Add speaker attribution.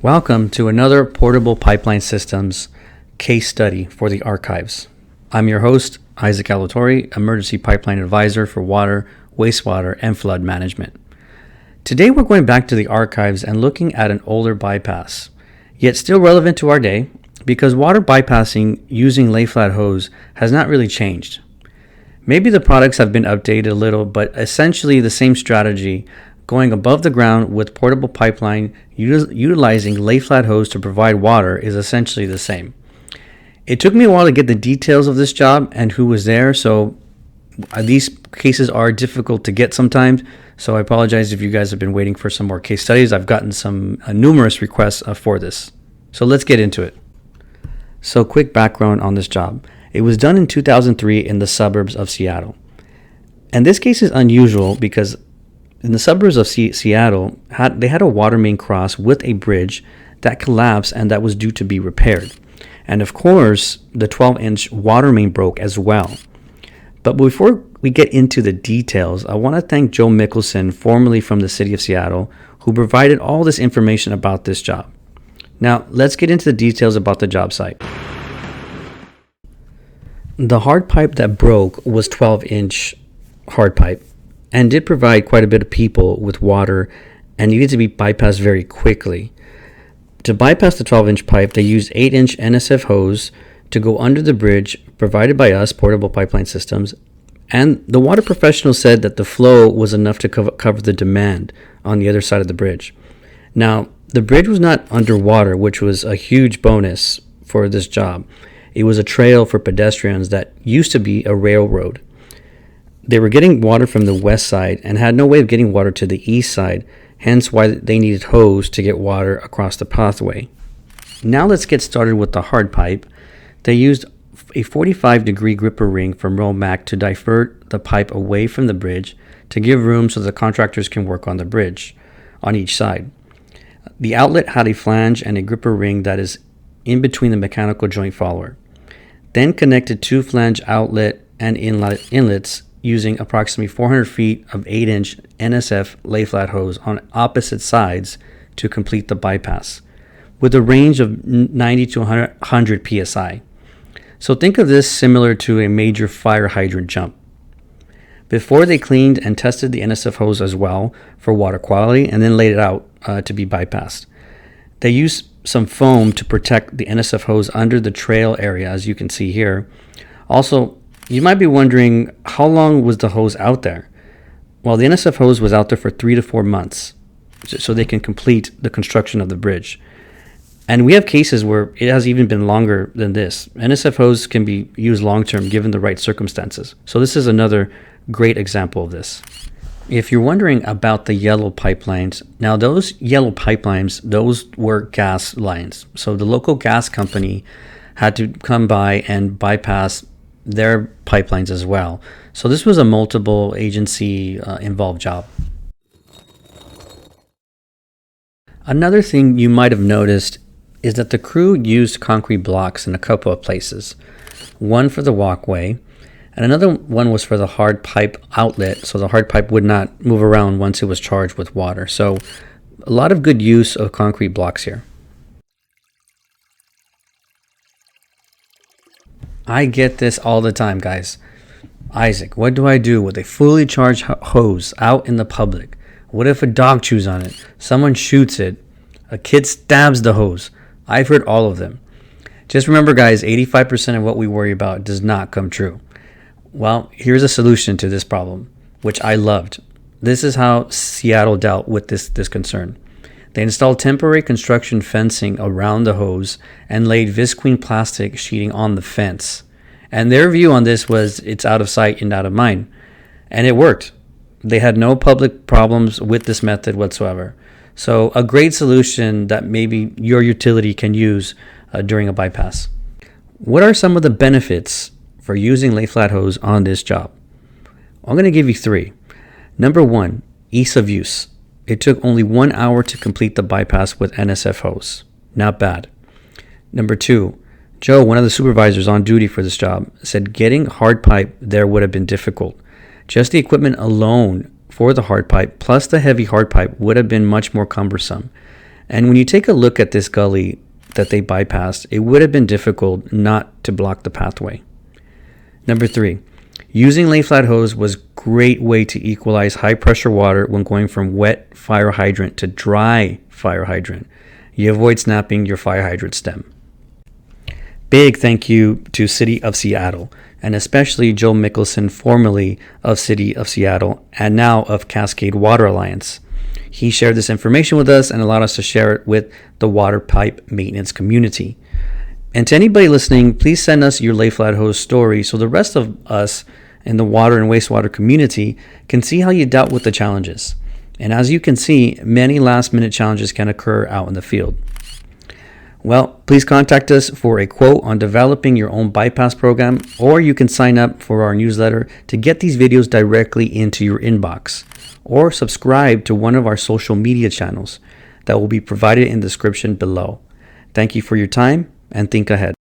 Speaker 1: Welcome to another Portable Pipeline Systems case study for the archives. I'm your host, Isaac Alatorre, Emergency Pipeline Advisor for Water, Wastewater, and Flood Management. Today we're going back to the archives and looking at an older bypass, yet still relevant to our day because water bypassing using Layflat hose has not really changed. Maybe the products have been updated a little, but essentially the same strategy, going above the ground with portable pipeline utilizing Layflat hose to provide water, is essentially the same. It took me a while to get the details of this job and who was there, so these cases are difficult to get sometimes, so I apologize if you guys have been waiting for some more case studies. I've gotten some numerous requests for this. So let's get into it. So quick background on this job. It was done in 2003 in the suburbs of Seattle. And this case is unusual because in the suburbs of Seattle, they had a water main cross with a bridge that collapsed and that was due to be repaired. And of course, the 12-inch water main broke as well. But before we get into the details, I want to thank Joe Mickelson, formerly from the city of Seattle, who provided all this information about this job. Now, let's get into the details about the job site. The hard pipe that broke was 12-inch hard pipe and did provide quite a bit of people with water and needed to be bypassed very quickly. To bypass the 12-inch pipe, they used 8-inch NSF hose to go under the bridge provided by us, Portable Pipeline Systems, and the water professional said that the flow was enough to cover the demand on the other side of the bridge. Now, the bridge was not underwater, which was a huge bonus for this job. It was a trail for pedestrians that used to be a railroad. They were getting water from the west side and had no way of getting water to the east side, hence why they needed hose to get water across the pathway. Now let's get started with the hard pipe. They used a 45-degree gripper ring from Romac to divert the pipe away from the bridge to give room so the contractors can work on the bridge on each side. The outlet had a flange and a gripper ring that is in between the mechanical joint follower. Then connected two flange outlet and inlets using approximately 400 feet of 8-inch NSF Layflat hose on opposite sides to complete the bypass, with a range of 90 to 100 psi. So think of this similar to a major fire hydrant jump. Before they cleaned and tested the NSF hose as well for water quality and then laid it out to be bypassed. They used some foam to protect the NSF hose under the trail area, as you can see here. Also, you might be wondering, how long was the hose out there? Well, the NSF hose was out there for 3 to 4 months so they can complete the construction of the bridge. And we have cases where it has even been longer than this. NSF hose can be used long-term given the right circumstances. So this is another great example of this. If you're wondering about the yellow pipelines, now those yellow pipelines, those were gas lines. So the local gas company had to come by and bypass their pipelines as well. So this was a multiple agency involved job. Another thing you might have noticed is that the crew used concrete blocks in a couple of places. One for the walkway, and another one was for the hard pipe outlet, so the hard pipe would not move around once it was charged with water. So a lot of good use of concrete blocks here. I get this all the time, guys. Isaac, what do I do with a fully charged hose out in the public? What if a dog chews on it? Someone shoots it? A kid stabs the hose? I've heard all of them. Just remember, guys, 85% of what we worry about does not come true. Well, here's a solution to this problem, which I loved. This is how Seattle dealt with this concern. They installed temporary construction fencing around the hose and laid visqueen plastic sheeting on the fence. And their view on this was it's out of sight and out of mind. And it worked. They had no public problems with this method whatsoever. So a great solution that maybe your utility can use during a bypass. What are some of the benefits for using Layflat hose on this job? I'm going to give you 3. Number 1, ease of use. It took only 1 hour to complete the bypass with NSF hose. Not bad. Number 2, Joe, one of the supervisors on duty for this job, said getting hard pipe there would have been difficult. Just the equipment alone for the hard pipe plus the heavy hard pipe would have been much more cumbersome. And when you take a look at this gully that they bypassed, it would have been difficult not to block the pathway. Number 3, using lay-flat hose was a great way to equalize high pressure water when going from wet fire hydrant to dry fire hydrant. You avoid snapping your fire hydrant stem. Big thank you to City of Seattle, and especially Joe Mickelson, formerly of City of Seattle and now of Cascade Water Alliance. He shared this information with us and allowed us to share it with the water pipe maintenance community. And to anybody listening, please send us your lay-flat hose story so the rest of us in the water and wastewater community can see how you dealt with the challenges. And as you can see, many last-minute challenges can occur out in the field. Well, please contact us for a quote on developing your own bypass program, or you can sign up for our newsletter to get these videos directly into your inbox, or subscribe to one of our social media channels that will be provided in the description below. Thank you for your time, and think ahead.